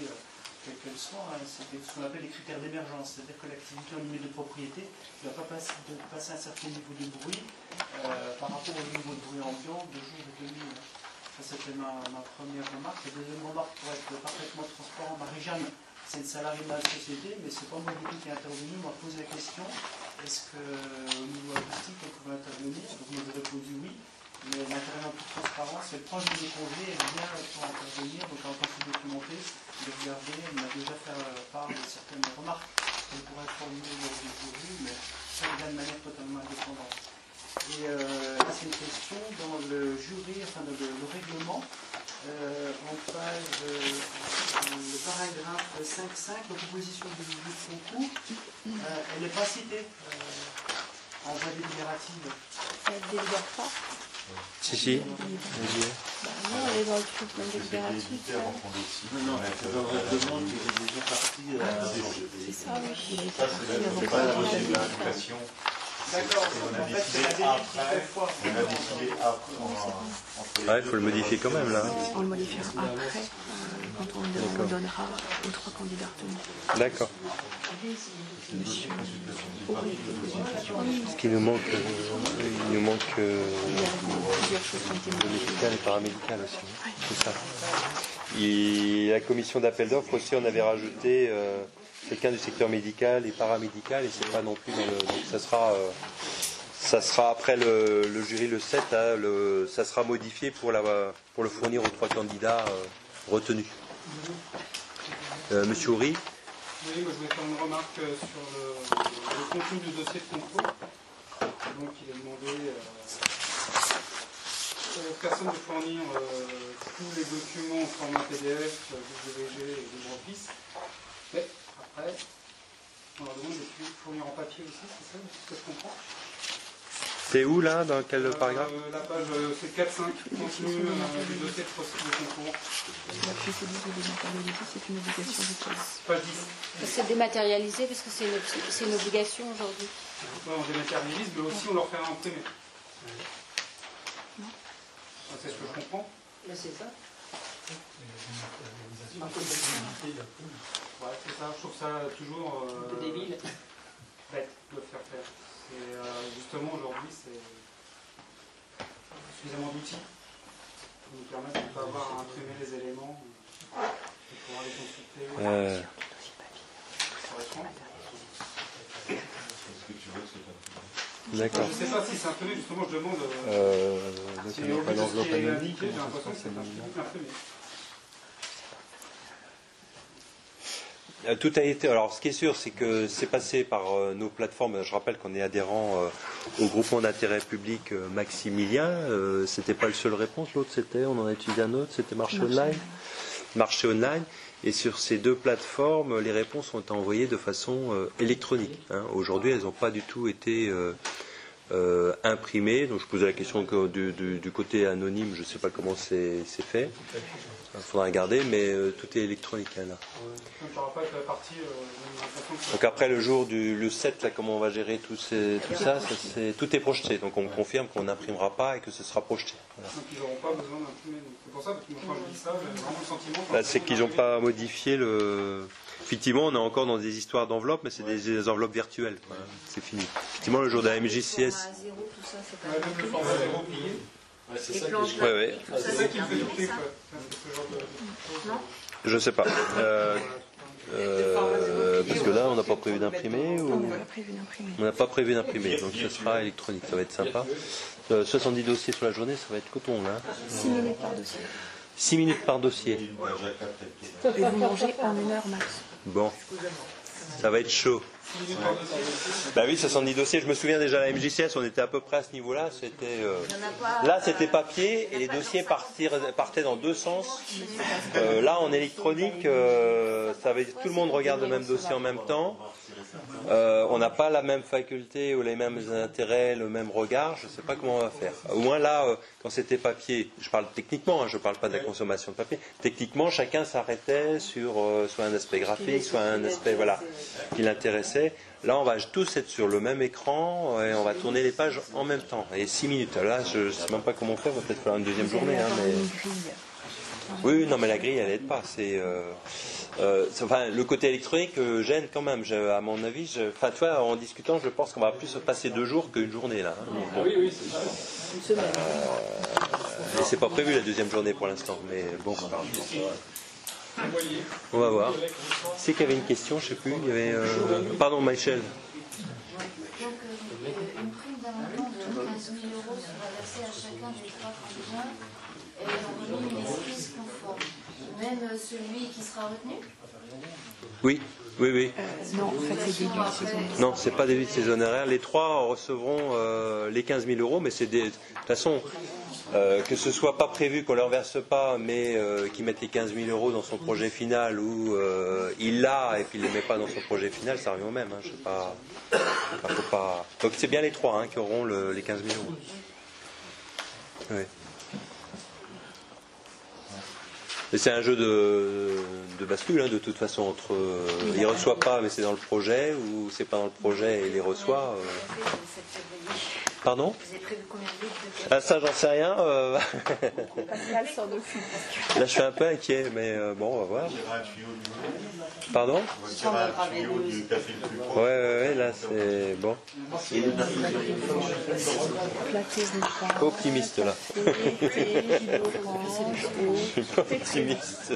quelle qu'elle soit. C'est ce qu'on appelle les critères d'émergence, c'est-à-dire que l'activité en immeuble de propriété ne doit pas passer un certain niveau de bruit par rapport au niveau de bruit ambiant de jour et de nuit. Ça, c'était ma première remarque. La deuxième remarque, pour être parfaitement transparent, Marie-Jeanne, c'est une salariée de la société, mais c'est pas moi du tout qui est intervenu. On m'a posé la question, est-ce qu'au niveau artistique, on pouvait intervenir? Donc moi j'ai répondu oui, mais l'intervenant en toute transparence, c'est le proche de mes congés, elle vient pour intervenir, donc en tant que documenté, de regarder, elle m'a déjà fait part de certaines remarques qu'elle pourrait formuler lors du jury, mais ça vient de manière totalement indépendante. Et là, c'est une question dans le jury, enfin dans le règlement, en page, le paragraphe 5.5, la proposition de concours, elle n'est pas citée en voie délibérative. Elle ne délibère pas? Si. Non, elle est dans le truc même délibératif. Non, c'est dans le règlement qui est déjà parti. C'est ça, oui. Ça, c'est pas la recherche de l'indication. D'accord, on a décidé après. Il faut le modifier quand même là. On le modifiera après, quand on donnera aux 3 candidats retenus. D'accord. Parce qu'il nous manque, le médical et paramédical aussi. C'est ça. Et la commission d'appel d'offres aussi, on avait rajouté quelqu'un du secteur médical et paramédical, et c'est pas non plus dans le. Donc ça sera après le jury le 7, ça sera modifié pour le fournir aux 3 candidats retenus. Monsieur Houry. Oui, moi je voulais faire une remarque sur le contenu du dossier de concours. Donc il est demandé aux personnes de fournir tous les documents en format PDF, WG et LibreOffice. Mais après, on leur demande de fournir en papier aussi, c'est ça, ce que je comprends. C'est où là? Dans quel paragraphe? La page, c'est 4-5, contenu du dossier de concours. C'est une obligation de classe. Page 10. C'est dématérialisé parce que c'est une obligation aujourd'hui. Ouais, on dématérialise, mais aussi on leur fait imprimer. C'est ce que je comprends. Mais c'est ça. Ouais, c'est ça, je trouve ça toujours débile. Bête de le faire faire. Et justement aujourd'hui c'est suffisamment d'outils qui nous permettent de ne pas avoir à imprimer les éléments et pouvoir les consulter. D'accord. Je ne sais pas si c'est imprimé, justement je demande si on n'a pas l'enveloppe anonyme. j'ai l'impression que c'est imprimé. Tout a été. Alors, ce qui est sûr, c'est que c'est passé par nos plateformes. Je rappelle qu'on est adhérent au groupement d'intérêt public Maximilien. C'était pas le seul réponse. L'autre, on en a utilisé un autre. C'était Marché Online. Marché Online. Et sur ces deux plateformes, les réponses ont été envoyées de façon électronique. Aujourd'hui, elles n'ont pas du tout été imprimées. Donc, je posais la question du côté anonyme. Je ne sais pas comment c'est fait. Il faudra regarder, mais tout est électronique là. Donc après le jour le 7, là, comment on va gérer tout ça, tout est projeté. Donc on confirme qu'on n'imprimera pas et que ce sera projeté. Voilà. Donc ils n'auront pas besoin d'imprimer. C'est pour ça que quand je dis ça, j'ai vraiment le sentiment... C'est qu'ils n'ont pas modifié le... Effectivement, on est encore dans des histoires d'enveloppes, mais c'est des enveloppes virtuelles. Voilà. C'est fini. Effectivement, le jour de la MJCS... Ouais, c'est ça. Je sais pas. Parce que là, on n'a pas prévu d'imprimer ou... On n'a pas prévu d'imprimer, donc ce sera électronique, ça va être sympa. 70 dossiers sur la journée, ça va être coton là. 6 minutes par dossier. 6 minutes par dossier. Et vous mangez en 1 heure max. Bon, ça va être chaud. Bah oui, 70 dossiers. Je me souviens déjà à la MJCS, on était à peu près à ce niveau-là. Là, c'était papier et les dossiers partaient dans deux sens. Là, en électronique, tout le monde regarde le même dossier en même temps. On n'a pas la même faculté ou les mêmes intérêts, le même regard. Je ne sais pas comment on va faire. Au moins là, quand c'était papier, je parle techniquement, je ne parle pas de la consommation de papier. Techniquement, chacun s'arrêtait sur soit un aspect graphique, soit un aspect qui l'intéressait. Là, on va tous être sur le même écran et on va tourner les pages en même temps. Et 6 minutes. Là, je ne sais même pas comment faire. Il va peut-être falloir une deuxième journée. Oui, non, mais la grille, elle n'aide pas. Le côté électronique gêne quand même. À mon avis, tu vois, en discutant, je pense qu'on va plus passer 2 jours qu'une journée là. Bon. Oui, c'est ça. Une semaine. C'est pas prévu la deuxième journée pour l'instant, mais bon. On va voir. C'est qu'il y avait une question, je ne sais plus. Il y avait, pardon, Michel. Donc, une prime d'un montant de 15 000 € sera versée à chacun des 3 candidats et ils ont remis une esquisse conforme. Même celui qui sera retenu ? Oui. Non, en fait, c'est déduit de ses honoraires. Non, c'est pas déduit de ses honoraires. Les 3 recevront les 15 000 €, mais c'est de toute façon, que ce soit pas prévu qu'on leur verse pas, mais qu'ils mettent les 15 000 € dans son projet final ou il l'a et puis il ne les met pas dans son projet final, ça revient au même. Je sais pas. Faut pas. Donc c'est bien les 3 qui auront les 15 000 €. Oui. Et c'est un jeu de bascule, de toute façon, entre il ne reçoit pas, mais c'est dans le projet, ou c'est pas dans le projet et il les reçoit. Pardon ? Vous avez prévu combien de litres ? Ça, j'en sais rien. Pascal sort de fil. Là, je suis un peu inquiet, mais bon, on va voir. Pardon ? Ouais, là, c'est bon. Optimiste, là. Optimiste.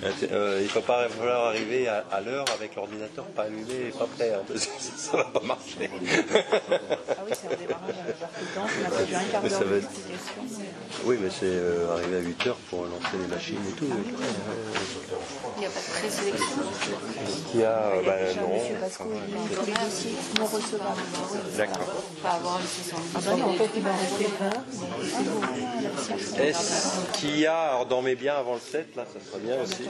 Il ne faut pas falloir arriver à l'heure avec l'ordinateur pas allumé et pas prêt, parce que ça ne va pas marcher. Ah oui, c'est un démarrage à l'heure tout le temps, on a prévu un quart d'heure de explication. Oui, mais c'est arrivé à 8h pour lancer les machines et tout. Il n'y a pas de présélection. Il y a, non. Monsieur Basco, il a tous les dossiers non recevables. D'accord. Pas avoir le 600. Ah ben non, en fait, il va en rester un. Est-ce qu'il y a, alors dormez bien avant le 7, là, ça sera bien aussi.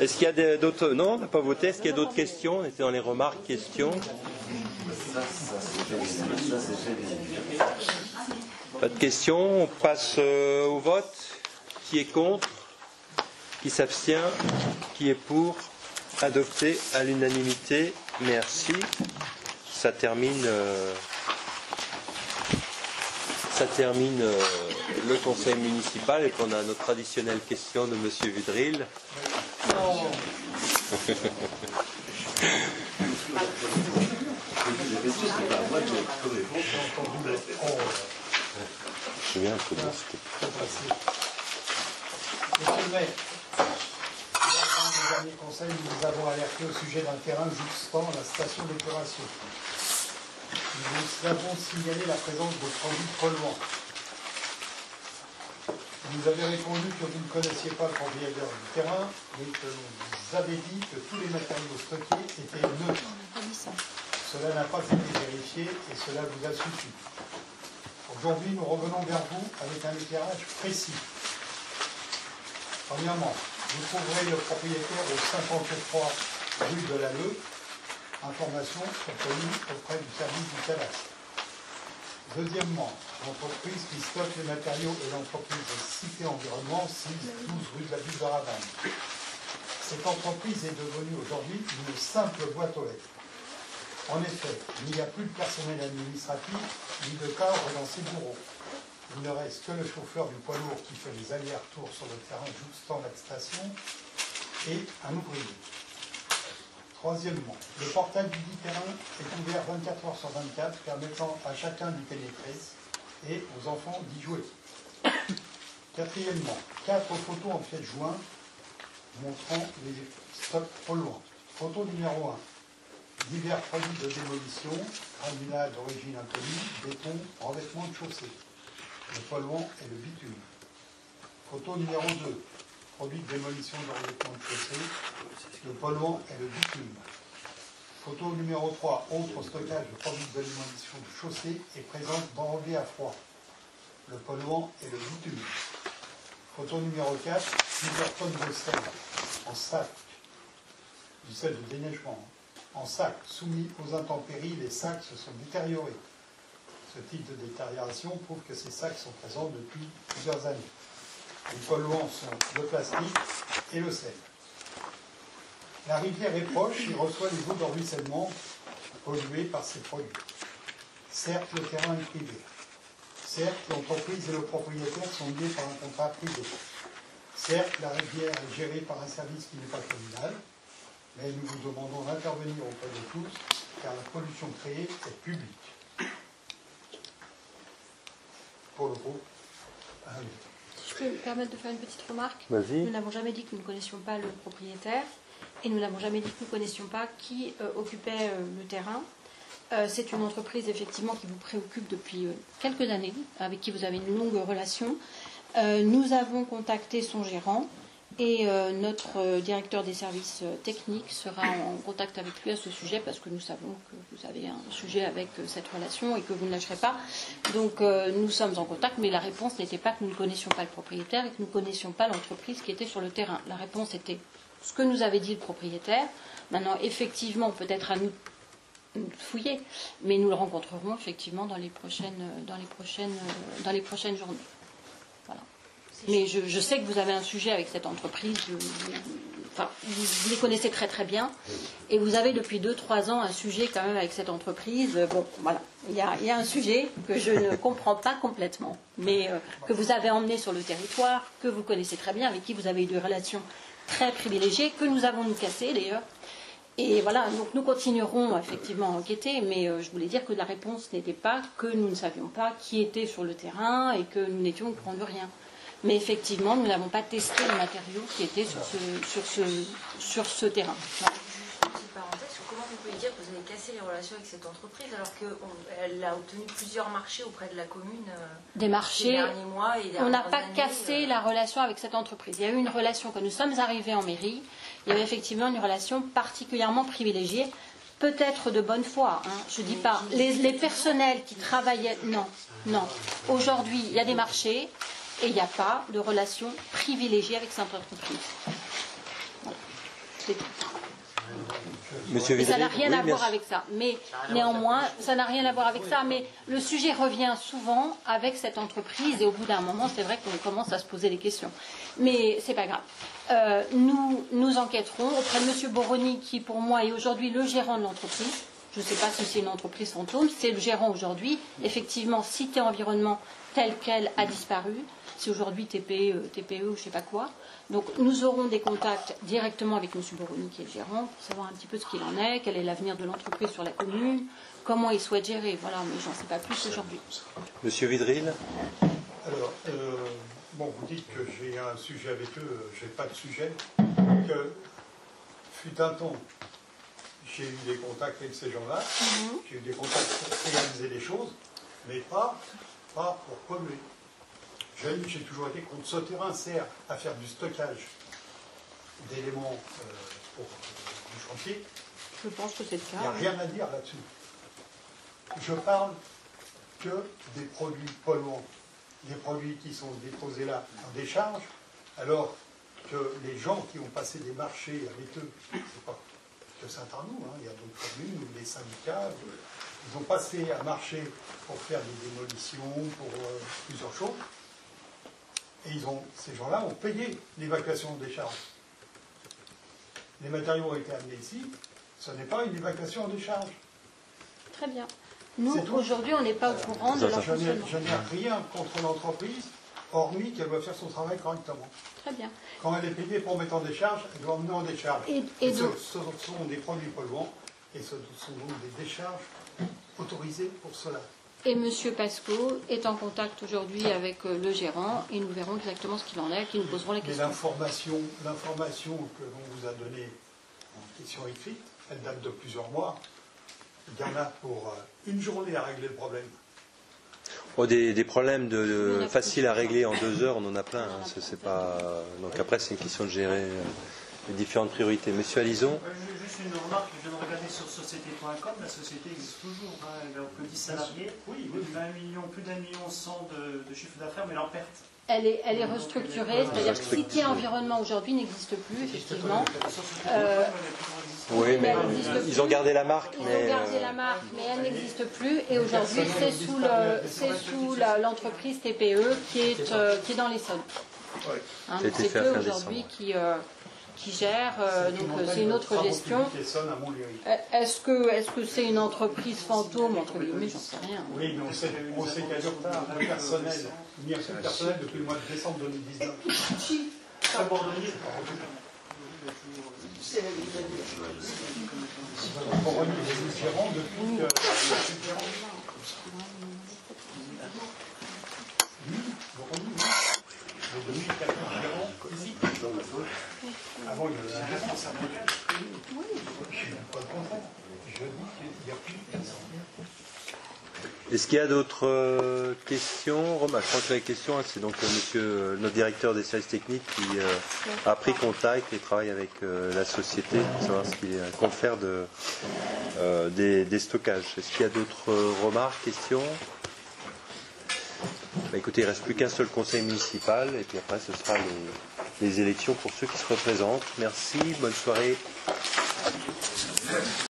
Est-ce qu'il y a d'autres, non, on n'a pas voté, est-ce qu'il y a d'autres questions? On était dans les remarques, questions. Pas de questions, on passe au vote. Qui est contre? Qui s'abstient? Qui est pour? Adopté à l'unanimité. Merci. Ça termine le conseil municipal et puis on a notre traditionnelle question de Monsieur Vidril. Je me souviens un peu de Monsieur le maire, dans le dernier conseil, nous avons alerté au sujet d'un terrain jouxtant la station d'épuration. Nous avons signalé la présence de produits polluants. Vous avez répondu que vous ne connaissiez pas le propriétaire du terrain, mais que vous avez dit que tous les matériaux stockés étaient neutres. Cela n'a pas été vérifié et cela vous a suffi. Aujourd'hui, nous revenons vers vous avec un éclairage précis. Premièrement, vous trouverez le propriétaire au 53 rue de la Leu. Information obtenue auprès du service du cadastre. Deuxièmement, l'entreprise qui stocke les matériaux est l'entreprise Cité Environnement, 6-12 rue de la Ville de Ravenne. Cette entreprise est devenue aujourd'hui une simple boîte aux lettres. En effet, il n'y a plus de personnel administratif ni de cadre dans ces bureaux. Il ne reste que le chauffeur du poids lourd qui fait les allers-retours sur le terrain jouxtant la station et un ouvrier. Troisièmement, le portail du dit terrain est ouvert 24 heures sur 24, permettant à chacun d'y pénétrer et aux enfants d'y jouer. Quatrièmement, 4 photos en pièce jointe montrant les stocks polluants. Photo numéro 1. Divers produits de démolition, granulats d'origine inconnue, béton, revêtement de chaussée. Le polluant est le bitume. Photo numéro 2. Produits de démolition de revêtement de chaussée. Le polluant est le bitume. Photo numéro 3. Autre stockage de produits de démolition de chaussée est présente d'enrobés à froid. Le polluant est le bitume. Photo numéro 4. Plusieurs tonnes de sel en sac, du sel de déneigement, en sac soumis aux intempéries, les sacs se sont détériorés. Ce type de détérioration prouve que ces sacs sont présents depuis plusieurs années. Les polluants sont le plastique et le sel. La rivière est proche et reçoit les eaux de ruissellement polluées par ces produits. Certes, le terrain est privé. Certes, l'entreprise et le propriétaire sont liés par un contrat privé. Certes, la rivière est gérée par un service qui n'est pas communal, mais nous vous demandons d'intervenir auprès de tous, car la pollution créée est publique. Pour le groupe, Si je peux me permettre de faire une petite remarque. Vas-y. Nous n'avons jamais dit que nous ne connaissions pas le propriétaire et nous n'avons jamais dit que nous ne connaissions pas qui occupait le terrain. C'est une entreprise effectivement qui vous préoccupe depuis quelques années, avec qui vous avez une longue relation. Nous avons contacté son gérant et notre directeur des services techniques sera en contact avec lui à ce sujet parce que nous savons que vous avez un sujet avec cette relation et que vous ne lâcherez pas. Donc nous sommes en contact, mais la réponse n'était pas que nous ne connaissions pas le propriétaire et que nous ne connaissions pas l'entreprise qui était sur le terrain. La réponse était ce que nous avait dit le propriétaire. Maintenant, effectivement, peut-être à nous fouiller, mais nous le rencontrerons effectivement dans les prochaines journées. Voilà. Mais je sais que vous avez un sujet avec cette entreprise, vous les connaissez très très bien, et vous avez depuis 2-3 ans un sujet quand même avec cette entreprise. Bon, voilà, il y a un sujet que je ne comprends pas complètement, mais que vous avez emmené sur le territoire, que vous connaissez très bien, avec qui vous avez eu des relations très privilégiées, que nous avons nous cassées d'ailleurs. Et voilà, donc nous continuerons effectivement à enquêter, mais je voulais dire que la réponse n'était pas que nous ne savions pas qui était sur le terrain et que nous n'étions au courant de rien. Mais effectivement, nous n'avons pas testé les matériaux qui étaient sur ce terrain. Voilà. Petite parenthèse, comment vous pouvez dire que vous avez cassé les relations avec cette entreprise alors qu'elle a obtenu plusieurs marchés auprès de la commune des marchés, ces derniers mois et on n'a pas cassé la relation avec cette entreprise. Il y a eu une relation quand nous sommes arrivés en mairie. Il y avait effectivement une relation particulièrement privilégiée, peut-être de bonne foi. Hein. Je ne dis pas. Les personnels qui travaillaient... Non. Aujourd'hui, il y a des marchés et il n'y a pas de relation privilégiée avec cette entreprise. Voilà. C'est tout. Et ça n'a rien à voir avec ça. Mais néanmoins, ça n'a rien à voir avec ça. Mais le sujet revient souvent avec cette entreprise et au bout d'un moment, c'est vrai qu'on commence à se poser des questions. Mais c'est pas grave. Nous enquêterons auprès de M. Boroni, qui pour moi est aujourd'hui le gérant de l'entreprise. Je ne sais pas si c'est une entreprise fantôme, c'est le gérant aujourd'hui. Effectivement, Cité Environnement telle qu'elle a disparu. C'est aujourd'hui TPE ou je ne sais pas quoi. Donc nous aurons des contacts directement avec M. Boroni, qui est le gérant, pour savoir un petit peu ce qu'il en est, quel est l'avenir de l'entreprise sur la commune, comment il souhaite gérer. Voilà, mais j'en sais pas plus aujourd'hui. Monsieur Vidril. Alors, vous dites que j'ai un sujet avec eux, je n'ai pas de sujet. Que, fut un temps, j'ai eu des contacts avec ces gens-là, j'ai eu des contacts pour réaliser des choses, mais pas pour polluer. J'ai toujours été contre ce terrain, sert à faire du stockage d'éléments pour du chantier. Je pense que c'est le cas. Il n'y a rien à dire là-dessus. Je parle que des produits polluants, des produits qui sont déposés là en décharge, alors que les gens qui ont passé des marchés avec eux, c'est pas que Saint-Arnoux, hein, il y a d'autres communes, ou les syndicats, ils ont passé un marché pour faire des démolitions, pour plusieurs choses, et ces gens-là ont payé l'évacuation de décharge. Les matériaux ont été amenés ici, ce n'est pas une évacuation en décharge. Très bien. Nous, aujourd'hui, on n'est pas au courant de leur fonctionnement. Je n'ai rien contre l'entreprise, hormis qu'elle doit faire son travail correctement. Très bien. Quand elle est payée pour mettre en décharge, elle doit emmener en décharge. Et donc, ce sont des produits polluants, et ce sont donc des décharges autorisées pour cela. Et M. Pasco est en contact aujourd'hui avec le gérant, et nous verrons exactement ce qu'il en est, et nous poserons les questions. L'information que l'on vous a donnée en question écrite, elle date de plusieurs mois. Il y en a pour une journée à régler le problème. Oh, des problèmes faciles à régler en 2 heures, on en a plein. Hein. C'est pas... Donc après, c'est une question de gérer les différentes priorités. Monsieur Alizon. Juste une remarque, je viens de regarder sur société.com, la société existe toujours, hein, elle a que 10 salariés, plus d'1,1 million de chiffre d'affaires, mais elle est en perte. Elle est restructurée, c'est-à-dire que Cité Environnement aujourd'hui n'existe plus, effectivement. Oui, mais ils ont gardé la marque. Ils ont gardé la marque, mais elle n'existe plus. Et aujourd'hui, c'est sous l'entreprise TPE qui est dans l'Essonne. Hein, c'est eux aujourd'hui qui gèrent, donc c'est une autre gestion. Est-ce que c'est une entreprise fantôme, entre guillemets, j'en sais rien. Oui, mais on sait qu'il y a du retard de personnel. Il n'y a plus de personnel depuis le mois de décembre 2019. Abandonné. On remet les gérants depuis que... Le 2014 gérant ici. Avant, il y avait un responsable. Pas de contraire. Je dis qu'il n'y a plus de personne. Est-ce qu'il y a d'autres questions? Je crois que la question, c'est donc notre directeur des services techniques qui a pris contact et travaille avec la société pour savoir ce qu'il compte faire des stockages. Est-ce qu'il y a d'autres remarques, questions? Écoutez, il ne reste plus qu'un seul conseil municipal et puis après ce sera les élections pour ceux qui se représentent. Merci, bonne soirée.